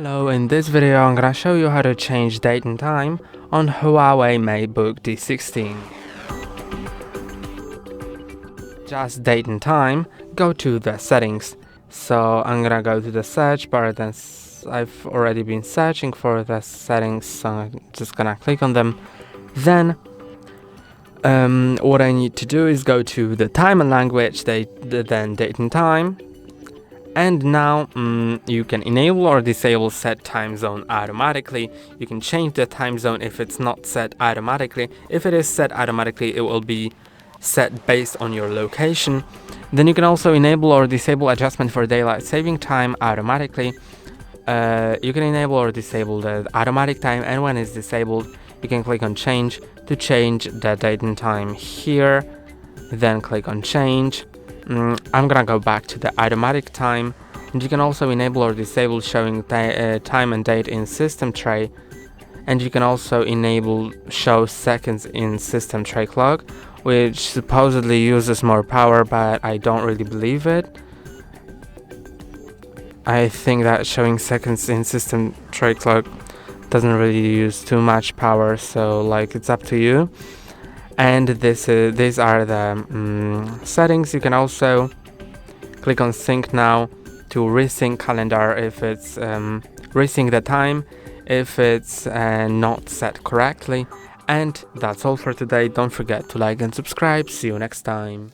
Hello, in this video I'm gonna show you how to change date and time on HUAWEI MateBook D16. Just date and time, go to the settings. So I'm gonna go to the search bar, then I've already been searching for the settings, so I'm just gonna click on them. Then what I need to do is go to the time and language, then date and time. And now you can enable or disable set time zone automatically. You can change the time zone if it's not set automatically. If it is set automatically, it will be set based on your location. Then you can also enable or disable adjustment for daylight saving time automatically. You can enable or disable the automatic time, and when it's disabled, you can click on change to change the date and time here. Then click on change. I'm gonna go back to the automatic time, and you can also enable or disable showing time and date in system tray, and you can also enable show seconds in system tray clock, which supposedly uses more power, but I don't really believe it. I think that showing seconds in system tray clock doesn't really use too much power, so like it's up to you. And these are the settings. You can also click on sync now to resync calendar if it's resync the time if it's not set correctly. And that's all for today. Don't forget to like and subscribe. See you next time.